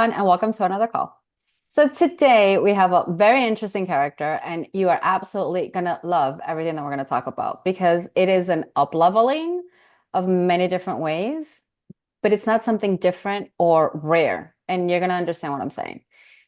everyone, and welcome to another call. So, today we have a very interesting character, and you are absolutely gonna love everything that we're gonna talk about because it is an up-leveling of many different ways, but it's not something different or rare, and you're gonna understand what I'm saying.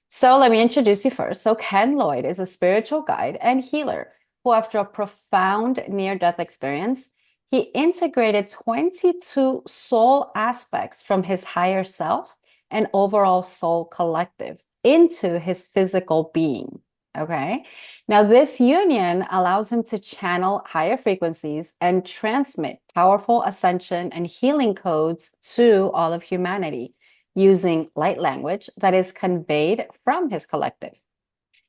So, let me introduce you first. So, Ken Lloyd is a spiritual guide and healer who, after a profound near-death experience, he integrated 22 soul aspects from his higher self and overall soul collective into his physical being. Okay. Now, this union allows him to channel higher frequencies and transmit powerful ascension and healing codes to all of humanity using light language that is conveyed from his collective.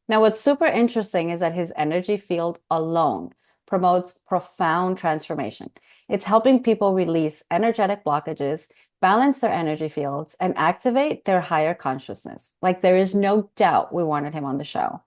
Now, what's super interesting is that his energy field alone promotes profound transformation. It's helping people release energetic blockages, balance their energy fields, and activate their higher consciousness. Like, there is no doubt we wanted him on the show.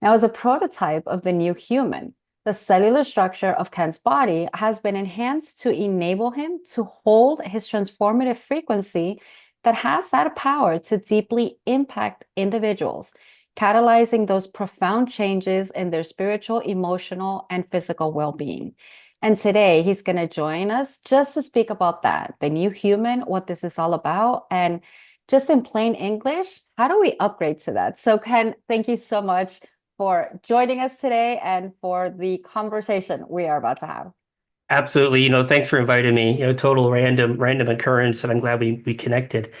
Now, as a prototype of the new human, the cellular structure of Ken's body has been enhanced to enable him to hold his transformative frequency that has that power to deeply impact individuals, catalyzing those profound changes in their spiritual, emotional, and physical well-being. And today he's going to join us just to speak about that, the new human, what this is all about, and just in plain English, how do we upgrade to that? So, Ken, thank you so much for joining us today and for the conversation we are about to have. Absolutely. Thanks for inviting me. Total random occurrence, and I'm glad we connected.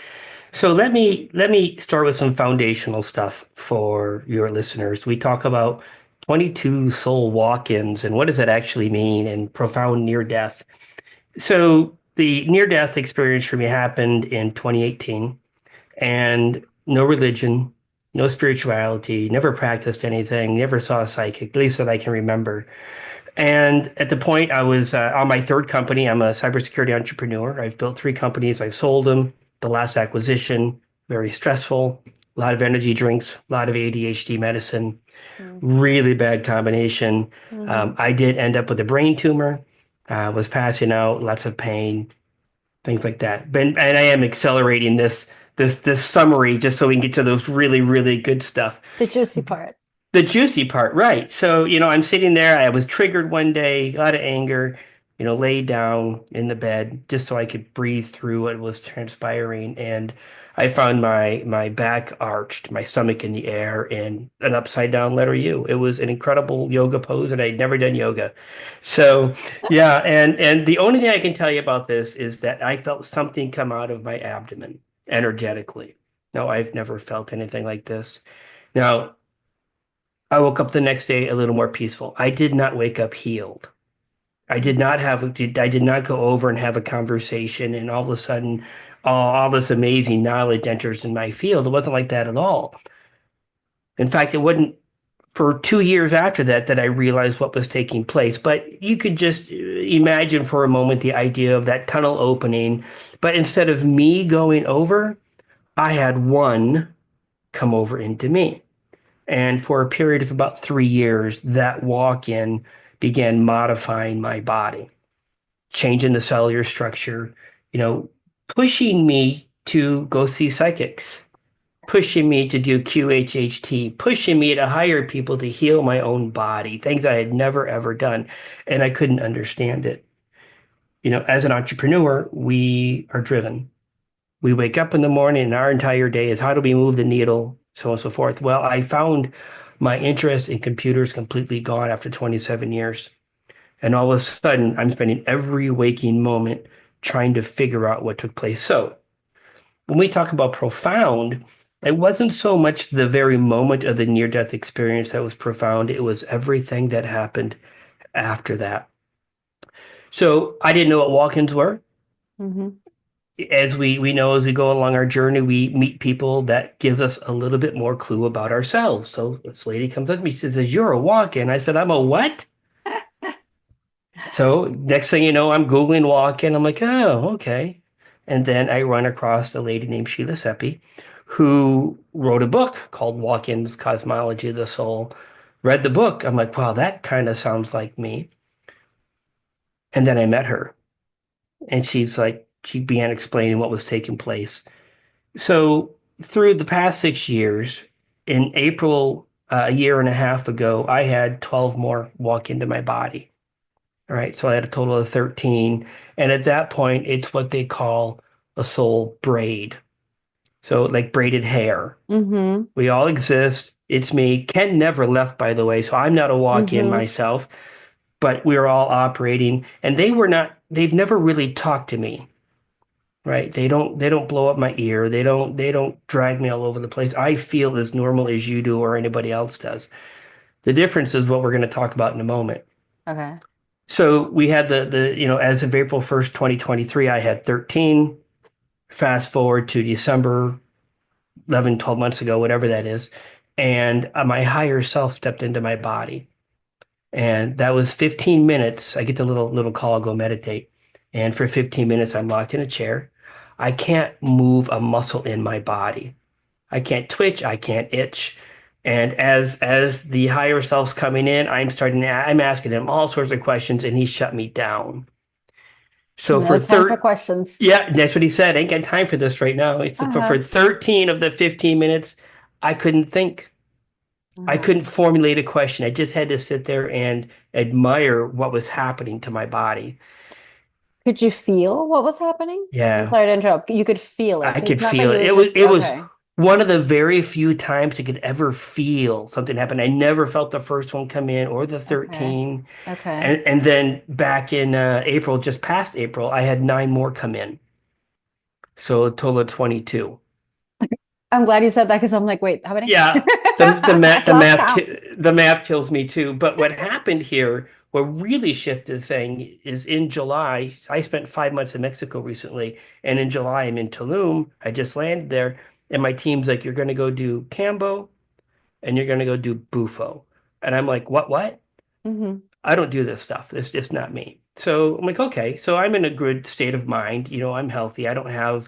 So let me start with some foundational stuff for your listeners. We talk about 22 soul walk-ins and what does that actually mean and profound near death. So the near death experience for me happened in 2018 and no religion, no spirituality, never practiced anything, never saw a psychic, at least that I can remember. And at the point I was on my third company, I'm a cybersecurity entrepreneur. I've built three companies. I've sold them. The last acquisition, very stressful, a lot of energy drinks, a lot of ADHD medicine, really bad combination. Mm-hmm. I did end up with a brain tumor, was passing out, lots of pain, things like that. And I am accelerating this summary just so we can get to those really good stuff. The juicy part. The juicy part, right. So, I'm sitting there. I was triggered one day, a lot of anger, laid down in the bed just so I could breathe through what was transpiring. And I found my back arched, my stomach in the air, and an upside down letter U. It was an incredible yoga pose, and I'd never done yoga. So, yeah, and the only thing I can tell you about this is that I felt something come out of my abdomen energetically. No, I've never felt anything like this. Now, I woke up the next day a little more peaceful. I did not wake up healed. I did not go over and have a conversation and all of a sudden all this amazing knowledge enters in my field. It wasn't like that at all. In fact, it wasn't for 2 years after that I realized what was taking place. But you could just imagine for a moment the idea of that tunnel opening. But instead of me going over, I had one come over into me. And for a period of about 3 years, that walk in began modifying my body, changing the cellular structure, you know, pushing me to go see psychics, pushing me to do QHHT, pushing me to hire people to heal my own body, things I had never ever done. And I couldn't understand it. As an entrepreneur, we are driven. We wake up in the morning and our entire day is how do we move the needle, so on and so forth. Well, I found my interest in computers completely gone after 27 years. And all of a sudden, I'm spending every waking moment trying to figure out what took place. So when we talk about profound, it wasn't so much the very moment of the near-death experience that was profound. It was everything that happened after that. So I didn't know what walk-ins were. Mm-hmm. As we know as we go along our journey, we meet people that give us a little bit more clue about ourselves. So this lady comes up to me, she says, "You're a walk-in." I said, "I'm a what?" So next thing you know, I'm Googling walk-in. I'm like, oh, okay. And then I run across a lady named Sheila Seppi, who wrote a book called Walk-ins Cosmology of the Soul. Read the book. I'm like, wow, that kind of sounds like me. And then I met her, and she began explaining what was taking place. So through the past 6 years, in April, a year and a half ago, I had 12 more walk into my body. All right. So I had a total of 13. And at that point, it's what they call a soul braid. So like braided hair. Mm-hmm. We all exist. It's me. Ken never left, by the way. So I'm not a walk-in Mm-hmm. myself, but we're all operating. And they've never really talked to me. Right. They don't blow up my ear. They don't drag me all over the place. I feel as normal as you do or anybody else does. The difference is what we're going to talk about in a moment. Okay. So we had as of April 1st, 2023, I had 13. Fast forward to December 11, 12 months ago, whatever that is, and my higher self stepped into my body. And that was 15 minutes. I get the little call, go meditate. And for 15 minutes, I'm locked in a chair. I can't move a muscle in my body. I can't twitch. I can't itch. And as the higher self's coming in, I'm asking him all sorts of questions, and he shut me down. So No for time for third, questions. yeah, that's what he said. Ain't got time for this right now. It's for Uh-huh. 13 of the 15 minutes, I couldn't think. I Uh-huh. couldn't formulate a question. I just had to sit there and admire what was happening to my body. Could you feel what was happening? I'm Yeah, sorry to interrupt. You could feel it. I So it's could not that feel you it. were It just, was okay. one of the very few times I could ever feel something happen. I never felt the first one come in or the Okay. 13. Okay. And then back in April, just past April, I had nine more come in. So a total of 22. I'm glad you said that because I'm like, wait, how many? Yeah, I lost count. the math kills me too. But what happened here, what really shifted the thing is in July, I spent 5 months in Mexico recently, and in July I'm in Tulum. I just landed there, and my team's like, "You're going to go do Cambo, and you're going to go do Bufo," and I'm like, "What? Hmm. I don't do this stuff. It's just not me." So I'm like, "Okay." So I'm in a good state of mind. I'm healthy. I don't have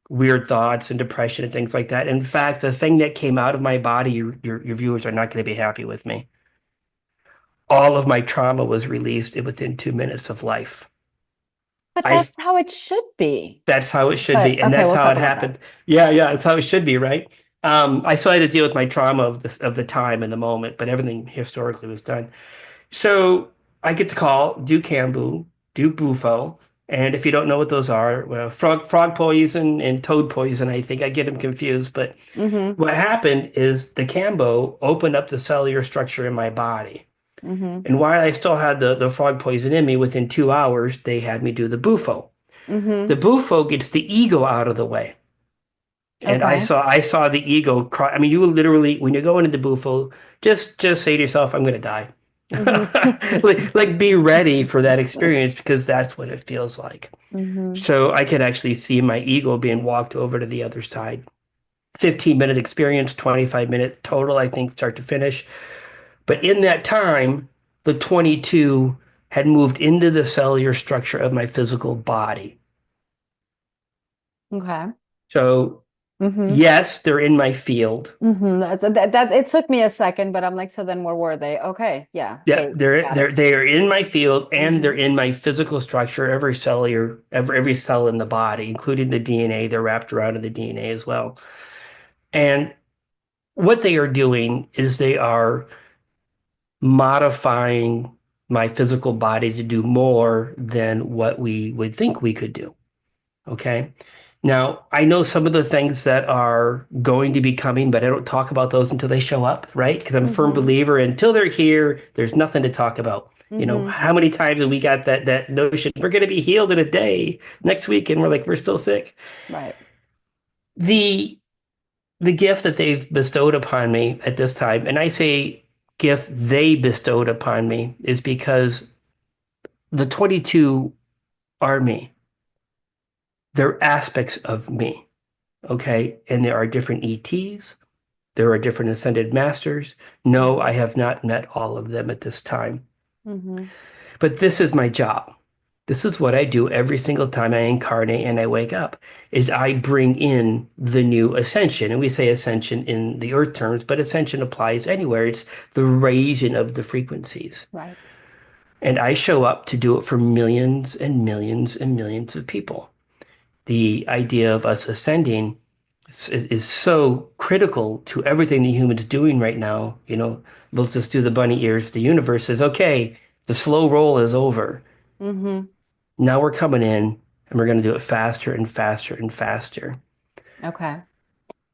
weird thoughts and depression and things like that. In fact, the thing that came out of my body, your viewers are not going to be happy with me. All of my trauma was released within 2 minutes of life. But I that's how it should be. That's how it should be, But and okay, that's we'll how talk it about that. happened. Yeah, that's how it should be, right? I still had to deal with my trauma of the time and the moment, but everything historically was done. So I get the call, do Cambu, do Bufo, and if you don't know what those are, well, frog poison and toad poison, I think I get them confused, but Mm-hmm. what happened is the Cambo opened up the cellular structure in my body. Mm-hmm. And while I still had the frog poison in me, within 2 hours, they had me do the Bufo. The Mm-hmm. Bufo gets the ego out of the way. And I Okay. saw I saw the ego cry. I mean, you will literally, when you're going into Bufo, just say to yourself, I'm gonna die. Mm-hmm. Like be ready for that experience because that's what it feels like. Mm-hmm. So I could actually see my ego being walked over to the other side. 15-minute experience, 25-minute total, I think, start to finish. But in that time, the 22 had moved into the cellular structure of my physical body. Okay. So, Mm-hmm. yes, they're in my field. Mm-hmm. That it took me a second, but I'm like, so then where were they? Okay. Yeah. Yeah, They they're got it. they're they are in my field and they're Mm-hmm. in my physical structure, every cell in the body, including the DNA. They're wrapped around in the DNA as well. And what they are doing is they are modifying my physical body to do more than what we would think we could do. Okay. Now, I know some of the things that are going to be coming, but I don't talk about those until they show up, right? Because I'm a firm Mm-hmm. believer until they're here, there's nothing to talk about. Mm-hmm. How many times have we got that notion we're going to be healed in a day next week, and we're like, we're still sick. Right. The the gift that they've bestowed upon me at this time, and I say gift they bestowed upon me, is because the 22 are me. They're aspects of me. Okay. And there are different ETs. There are different ascended masters. No, I Mm-hmm. have not met all of them at this time. Mm-hmm. But this is my job. This is what I do every single time I incarnate and I wake up, is I bring in the new ascension. And we say ascension in the earth terms, but ascension applies anywhere. It's the raising of the frequencies. Right. And I show up to do it for millions and millions and millions of people. The idea of us ascending is so critical to everything the human's doing right now. We'll just do the bunny ears. The universe says, okay, the slow roll is over. Hmm. Now we're coming in and we're going to do it faster and faster and faster. Okay.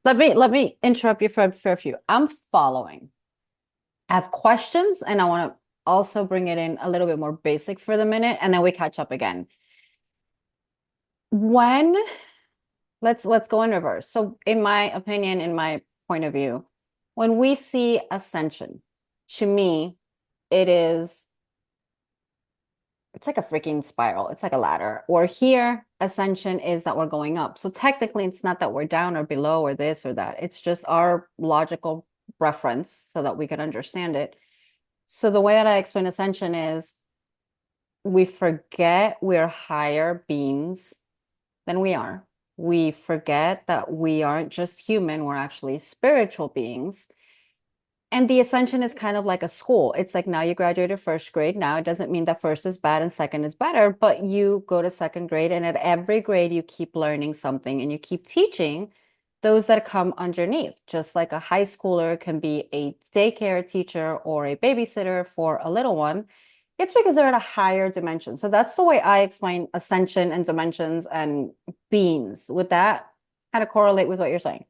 Let me interrupt you for a few. I'm following. I have questions and I want to also bring it in a little bit more basic for the minute and then we catch up again. When let's go in reverse. So in my opinion, in my point of view, when we see ascension, to me, it is it's like a freaking spiral. It's like a ladder. Or here, ascension is that we're going up. So technically, it's not that we're down or below or this or that. It's just our logical reference so that we can understand it. So the way that I explain ascension is we forget we're higher beings than we are. We forget that we aren't just human, we're actually spiritual beings. And the ascension is kind of like a school. It's like now you graduated first grade. Now it doesn't mean that first is bad and second is better, but you go to second grade, and at every grade, you keep learning something and you keep teaching those that come underneath. Just like a high schooler can be a daycare teacher or a babysitter for a little one, it's because they're at a higher dimension. So that's the way I explain ascension and dimensions and beings. Would that kind of correlate with what you're saying?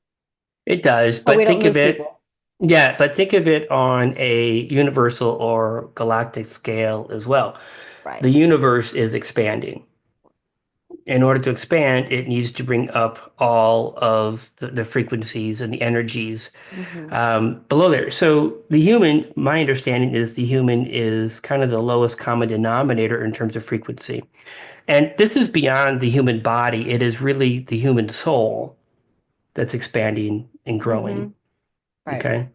It does, So we but don't think of lose it, people. yeah, but think of it on a universal or galactic scale as well. Right. The universe is expanding. In order to expand, it needs to bring up all of the frequencies and the energies Hmm. below there. So the human, my understanding is the human is kind of the lowest common denominator in terms of frequency. And this is beyond the human body. It is really the human soul that's expanding and Hmm. growing. Right. Okay.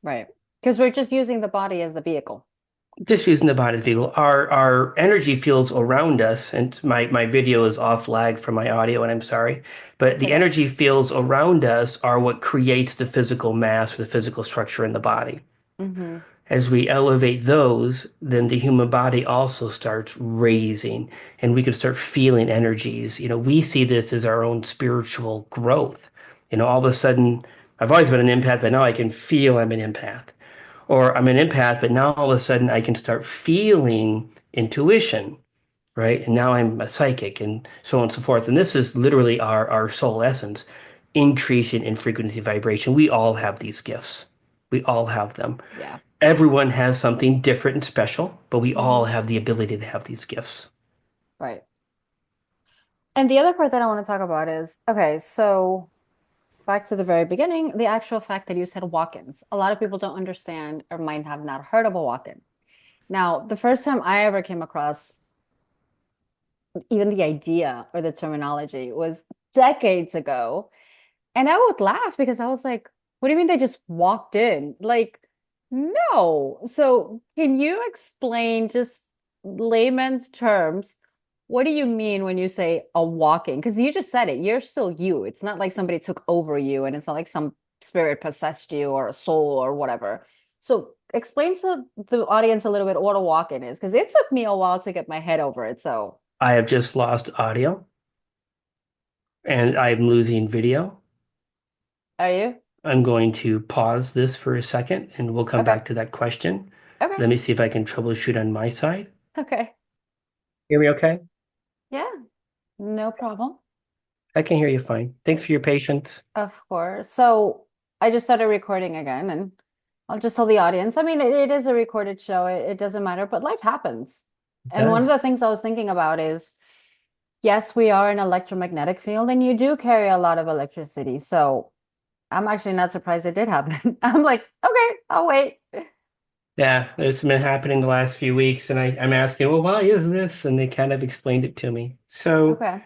Right. Because we're just using the body as the vehicle. Just using the body as vehicle. Our energy fields around us, and my video is off lag from my audio, and I'm sorry, but It's the okay. energy fields around us are what creates the physical mass or the physical structure in the body. Hmm. As we elevate those, then the human body also starts raising and we can start feeling energies. We see this as our own spiritual growth. All of a sudden, I've always been an empath, but now I can feel I'm an empath. Or I'm an empath, but now all of a sudden I can start feeling intuition, right? And now I'm a psychic and so on and so forth. And this is literally our soul essence, increasing in frequency vibration. We all have these gifts. We all have them. Yeah. Everyone has something different and special, but we all Hmm. have the ability to have these gifts. Right. And the other part that I want to talk about is, okay, so back to the very beginning, the actual fact that you said walk-ins. A lot of people don't understand or might have not heard of a walk-in. Now, the first time I ever came across even the idea or the terminology was decades ago. And I would laugh because I was like, what do you mean they just walked in? Like, no. So, can you explain just layman's terms? What do you mean when you say a walk-in? Because you just said it. You're still you. It's not like somebody took over you and it's not like some spirit possessed you or a soul or whatever. So, explain to the audience a little bit what a walk-in is because it took me a while to get my head over it. So, I have just lost audio and I'm losing video. are you? I'm going to pause this for a second and we'll come Okay. back to that question. Okay. Let me see if I can troubleshoot on my side. Okay. Hear me okay? Yeah, no problem. I can hear you fine. Thanks for your patience. Of course. So I just started recording again, and I'll just tell the audience. I mean, it is a recorded show. It doesn't matter, but life happens. It And one of does. the things I was thinking about is, yes, we are an electromagnetic field, and you do carry a lot of electricity. So I'm actually not surprised it did happen. I'm like, okay, I'll wait. Yeah, it's been happening the last few weeks, and I'm asking, well, why is this? And they kind of explained it to me. So Okay,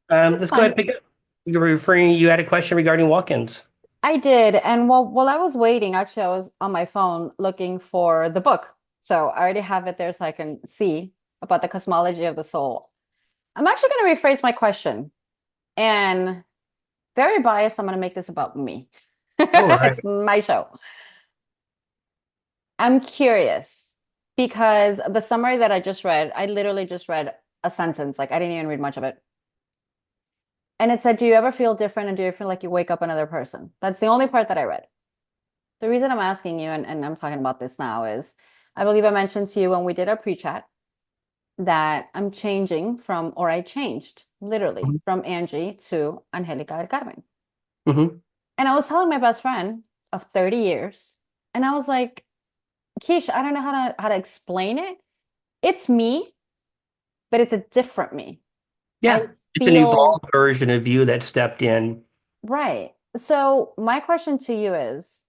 that's let's go ahead fine. and pick up. You had a question regarding walk-ins. I did, and while I was waiting, actually, I was on my phone looking for the book. So I already have it there, so I can see about the cosmology of the soul. I'm actually going to rephrase my question. And very biased, I'm going to make this about me. Oh, all right. It's my show. I'm curious because the summary that I just read, I literally just read a sentence. Like I didn't even read much of it. And it said, do you ever feel different and do you feel like you wake up another person? That's the only part that I read. The reason I'm asking you and I'm talking about this now is I believe I mentioned to you when we did our pre-chat that I'm changing from, or I changed literally Mhm. from Angie to Angelica del Carmen. Mhm. And I was telling my best friend of 30 years, and I was like, Keish, I don't know how to explain it. It's me, but it's a different me. I Yeah, it's an feel evolved version of you that stepped in. right. So my question to you is,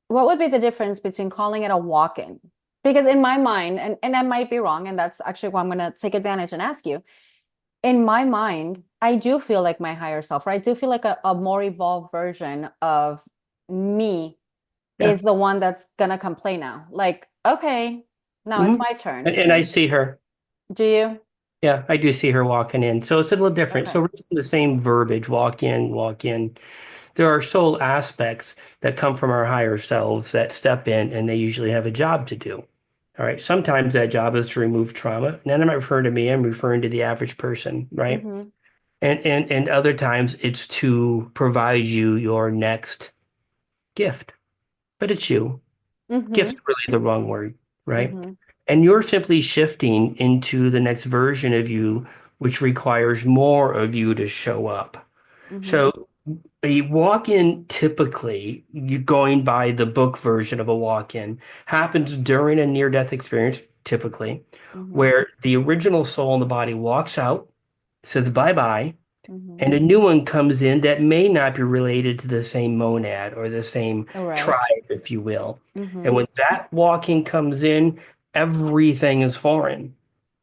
what would be the difference between calling it a walk-in? Because in my mind, and I might be wrong, and that's actually why I'm going to take advantage and ask you. In my mind, I do feel like my higher self, right? I do feel like a more evolved version of me Yeah. is the one that's gonna come play now. Like, okay, now it's Hmm. my And, turn. and I see her. Do you? Yeah, I do see her walking in. So it's a little different. So Okay. we're using the same verbiage, walk in, walk in. There are soul aspects that come from our higher selves that step in and they usually have a job to do. All right. Sometimes that job is to remove trauma. And then I'm not referring to me, I'm referring to the average person, right? Mm-hmm. And other times it's to provide you your next gift. But it's you. Mm-hmm. Gift's really the wrong word, right? Mm-hmm. And you're simply shifting into the next version of you, which requires more of you to show up. Mm-hmm. So a walk-in typically, you going by the book version of a walk-in, happens during a near-death experience, typically, Mm-hmm. where the original soul in the body walks out, says bye-bye, Mm-hmm. and a new one comes in that may not be related to the same monad or the same All right. tribe, if you will. Mm-hmm. And when that walking comes in, everything is foreign.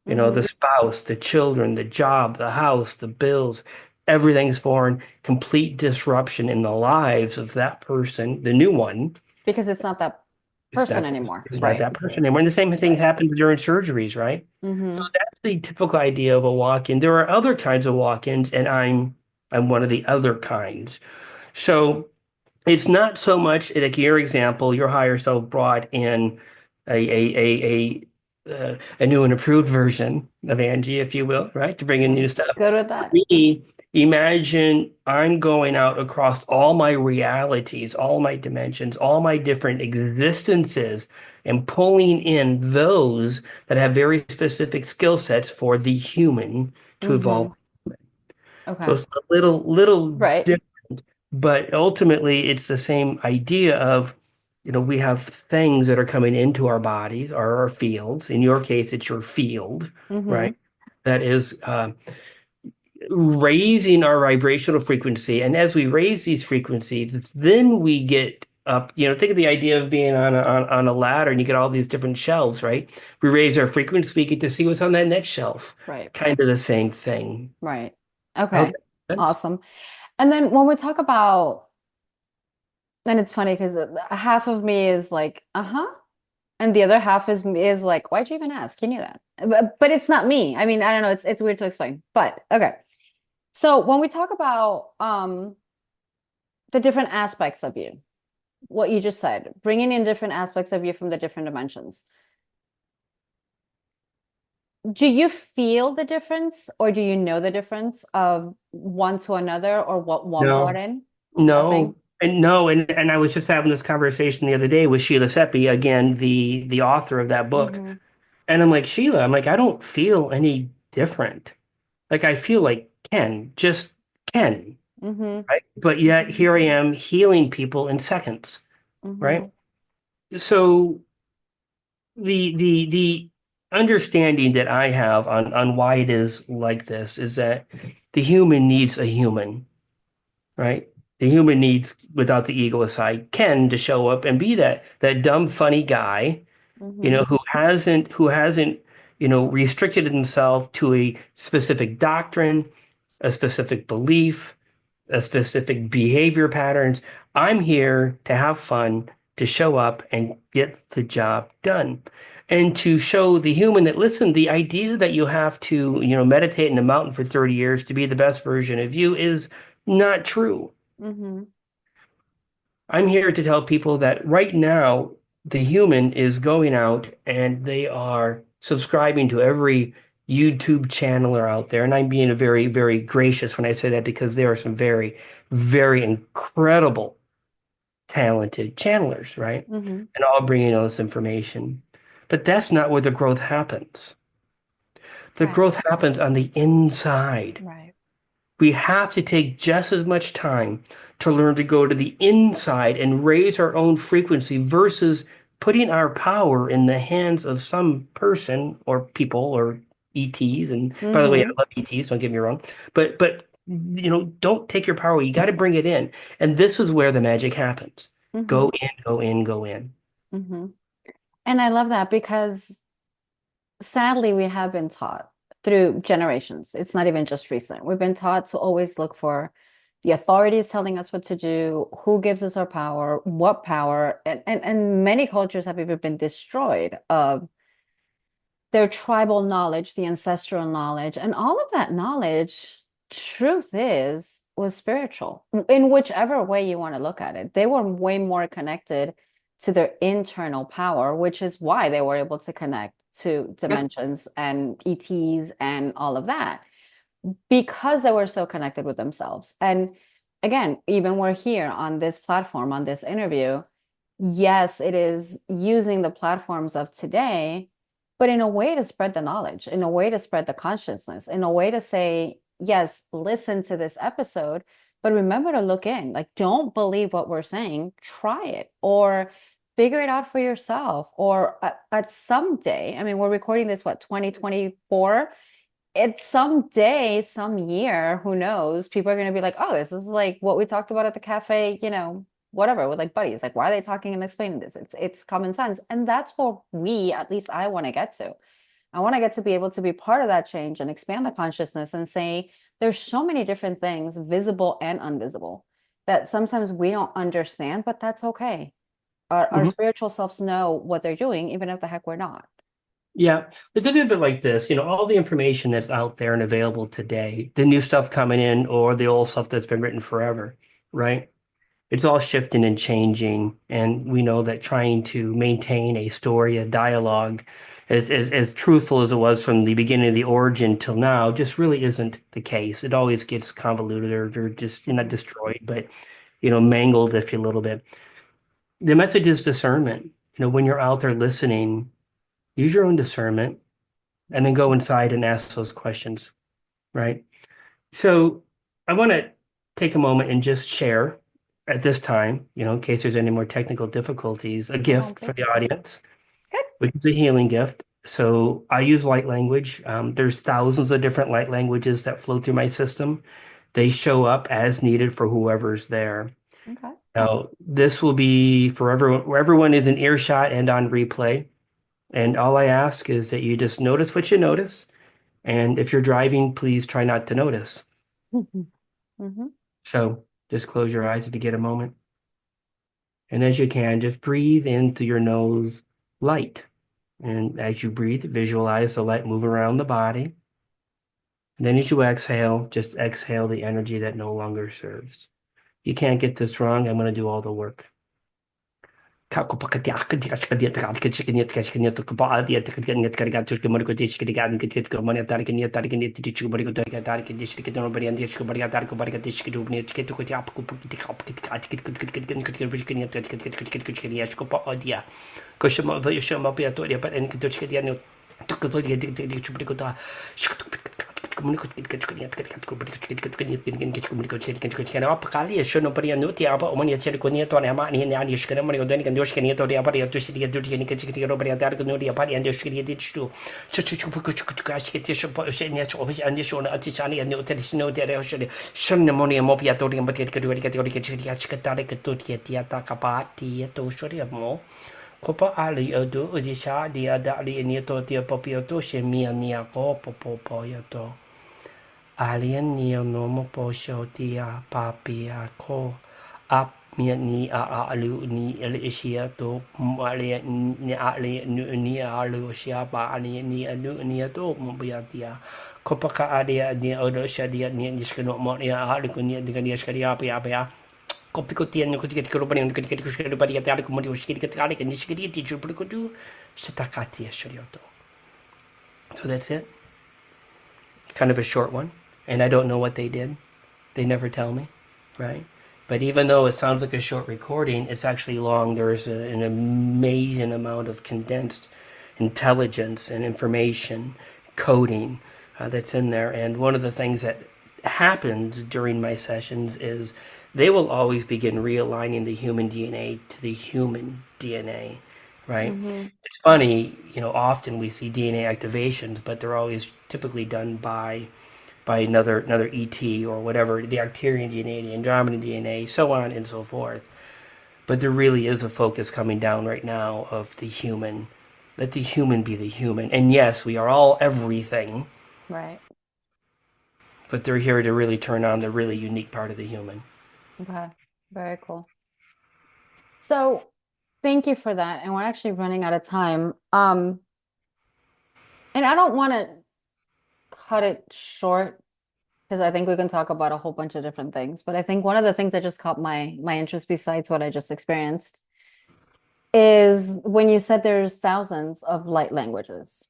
You know, Mm-hmm. the spouse, the children, the job, the house, the bills, everything's foreign. Complete disruption in the lives of that person, the new one. Because it's not that It's person not, anymore. it's not Right. that person anymore. And the same thing Right. happens during surgeries, right? So Mm-hmm. that's the typical idea of a walk-in. There are other kinds of walk-ins, and I'm one of the other kinds. So it's not so much like your example, your higher self brought in a new and improved version of Angie, if you will, right? To bring in I'm new stuff. good with For that. me, imagine I'm going out across all my realities, all my dimensions, all my different existences, and pulling in those that have very specific skill sets for the human to Mm-hmm. evolve. So Okay. it's a little Right. different, but ultimately it's the same idea of, we have things that are coming into our bodies or our fields. In your case, it's your field, Mm-hmm. right? That is raising our vibrational frequency. And as we raise these frequencies, then we get up, think of the idea of being on a ladder and you get all these different shelves, right? We raise our frequency, we get to see what's on that next shelf. Right. Kind of the same thing. Right. I hope Okay. that makes sense. Awesome. And then when we talk about, and it's funny because half of me is like, uh-huh. And the other half is like, why'd you even ask? You knew that. But it's not me. I mean, I don't know. It's weird to explain. But okay. So when we talk about the different aspects of you, what you just said, bringing in different aspects of you from the different dimensions, do you feel the difference or do you know the difference of one to another or what one brought No. in? No, Nothing. and no, and I was just having this conversation the other day with Sheila Seppi, again, the author of that book. Mm-hmm. And I'm like, Sheila, I'm like, I don't feel any different. Like I feel like Ken, just Ken, Mm-hmm. right? But yet here I am healing people in seconds, Mm-hmm. right? So the understanding that I have on why it is like this is that the human needs a human, right? The human needs, without the ego aside, Ken to show up and be that dumb, funny guy, Mm-hmm. who hasn't, restricted himself to a specific doctrine, a specific belief, a specific behavior patterns. I'm here to have fun, to show up and get the job done. And to show the human that, listen, the idea that you have to, meditate in the mountain for 30 years to be the best version of you is not true. Mm-hmm. I'm here to tell people that right now, the human is going out and they are subscribing to every YouTube channeler out there. And I'm being a very, very gracious when I say that because there are some very, very incredible, talented channelers, right? Hmm. And all bringing all this information. But that's not where the growth happens. The Right. growth happens on the inside. Right. We have to take just as much time to learn to go to the inside and raise our own frequency versus putting our power in the hands of some person or people or ETs. And by the way, I Hmm. love ETs, don't get me wrong. But don't take your power. You got to bring it in. And this is where the magic happens. Hmm. Go in, go in, go in. Hmm. And I love that because sadly, we have been taught through generations. It's not even just recent. We've been taught to always look for the authorities telling us what to do, who gives us our power, what power, and many cultures have even been destroyed of their tribal knowledge, the ancestral knowledge, and all of that knowledge, truth is, was spiritual in whichever way you want to look at it. They were way more connected to their internal power, which is why they were able to connect to Yep. dimensions and ETs and all of that because they were so connected with themselves. And again, even we're here on this platform, on this interview, yes, it is using the platforms of today, but in a way to spread the knowledge, in a way to spread the consciousness, in a way to say, yes, listen to this episode, but remember to look in. Like, don't believe what we're saying, try it or figure it out for yourself. Or at some day, I mean, we're recording this, what, 2024? It's some day, some year, who knows? People are going to be like, oh, this is like what we talked about at the cafe, whatever, with like buddies. Like, why are they talking and explaining this? It's common sense. And that's what at least I want to get to. I want to get to be able to be part of that change and expand the consciousness and say there's so many different things, visible and invisible, that sometimes we don't understand, but that's okay. Our Mhm. spiritual selves know what they're doing, even if the heck we're not. Yeah, it's a little bit like this, all the information that's out there and available today, the new stuff coming in or the old stuff that's been written forever, right? It's all shifting and changing, and we know that trying to maintain a story, a dialogue, as truthful as it was from the beginning of the origin till now, just really isn't the case. It always gets convoluted or just you're not Mhm. destroyed, but mangled if you a little bit. The message is discernment. When you're out there listening, use your own discernment and then go inside and ask those questions, right? So I want to take a moment and just share at this time, in case there's any more technical difficulties, a I don't gift for think the so. audience, Good. which is a healing gift. So I use light language. There's thousands of different light languages that flow through my system. They show up as needed for whoever's there. Okay. Now, this will be for everyone, where everyone is in earshot and on replay. And all I ask is that you just notice what you notice. And if you're driving, please try not to notice. Mhm. Mhm. So just close your eyes if you get a moment. And as you can, just breathe in through your nose light. And as you breathe, visualize the light move around the body. And then as you exhale, just exhale the energy that no longer serves. You can't get this wrong. I'm going to do all the work. Kopa ali odo odisha di ada ali enioto tia popioto shemia nia ko popo yoto. Alien neo nomo posho tia papia ko ap mia ni a alu ni ele isia to ale ni ale ni alu sia ba ani ni anu ni to mo bia tia. Kopa ka adia ni odo shadia ni diskano mo ni ali ko ni dikan shadia apa Kopiko tiano ko tikati ko bani ko tikati ko shkiri bari yata ko mori shkiri kati ale kan shkiri ti chu ko tu stakati shorioto. So that's it. kind of a short one, and I don't know what they did. They never tell me, right? But even though it sounds like a short recording, it's actually long. There's an amazing amount of condensed intelligence and information, coding that's in there. And one of the things that happens during my sessions is they will always begin realigning the human DNA to the human DNA, right? Mm-hmm. It's funny, often we see DNA activations, but they're always typically done by another ET or whatever, the Arcturian DNA, the Andromedan DNA, so on and so forth. But there really is a focus coming down right now of the human. Let the human be the human. And yes, we are all everything, Right. but they're here to really turn on the really unique part of the human. Okay. Very cool. So thank you for that. And we're actually running out of time. And I don't want to cut it short because I think we can talk about a whole bunch of different things. But I think one of the things that just caught my interest besides what I just experienced is when you said there's thousands of light languages.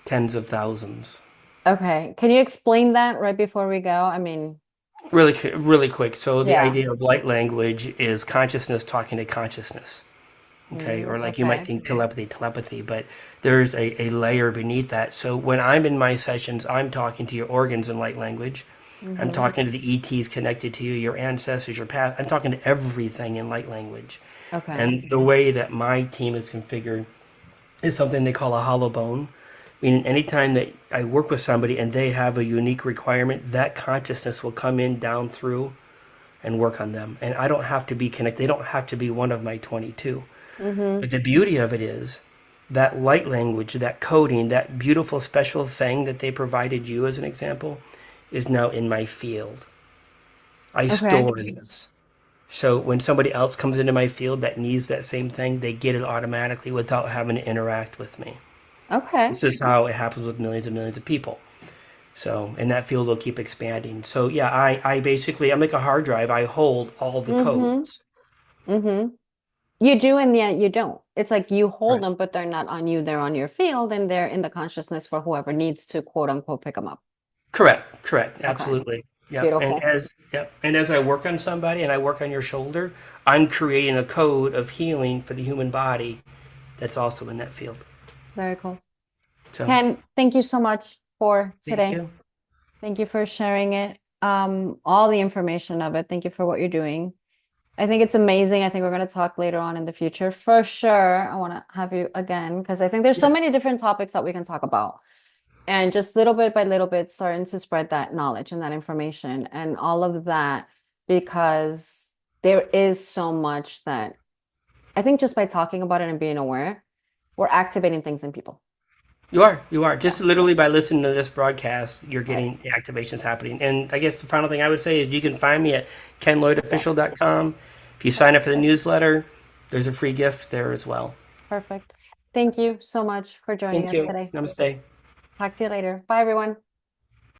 Tens of thousands. Okay. Can you explain that right before we go? I mean, Really quick. So the yeah. idea of light language is consciousness talking to consciousness. Okay, or like you might Okay. think telepathy, but there's a layer beneath that. So when I'm in my sessions, I'm talking to your organs in light language. I'm Mm-hmm. talking to the ETs connected to you, your ancestors, your past. I'm talking to everything in light language. Okay. And the way that my team is configured is something they call a hollow bone. Meaning, anytime that I work with somebody and they have a unique requirement, that consciousness will come in down through and work on them. And I don't have to be connected. They don't have to be one of my 22. Mm-hmm. But the beauty of it is that light language, that coding, that beautiful special thing that they provided you as an example is now in my field. I Okay. store this. So when somebody else comes into my field that needs that same thing, they get it automatically without having to interact with me. Okay. This is how it happens with millions and millions of people. So, and that field will keep expanding. So, yeah, I basically, I'm like a hard drive. I hold all the Mm-hmm. codes. Mm-hmm. You do, and yet you don't. It's like you hold Right. them, but they're not on you. They're on your field, and they're in the consciousness for whoever needs to quote unquote pick them up. Correct, Okay. absolutely. Yep. Beautiful. And as I work on somebody and I work on your shoulder, I'm creating a code of healing for the human body that's also in that field. Very cool. So, Ken, thank you so much for thank today. you. Thank you for sharing it, all the information of it. Thank you for what you're doing. I think it's amazing. I think we're going to talk later on in the future. For sure, I want to have you again because I think there's so Yes, many different topics that we can talk about. And just little bit by little bit, starting to spread that knowledge and that information and all of that because there is so much that I think just by talking about it and being aware, we're activating things in people. you are. You are. Yeah, Just literally by listening to this broadcast, you're right. getting the activations happening. And I guess the final thing I would say is you can find me at Yeah, kenlloydofficial.com. If you sign up for the newsletter, there's a free gift there as well. perfect. Thank you so much for joining Thank us you. today. Namaste. Talk to you later. Bye, everyone.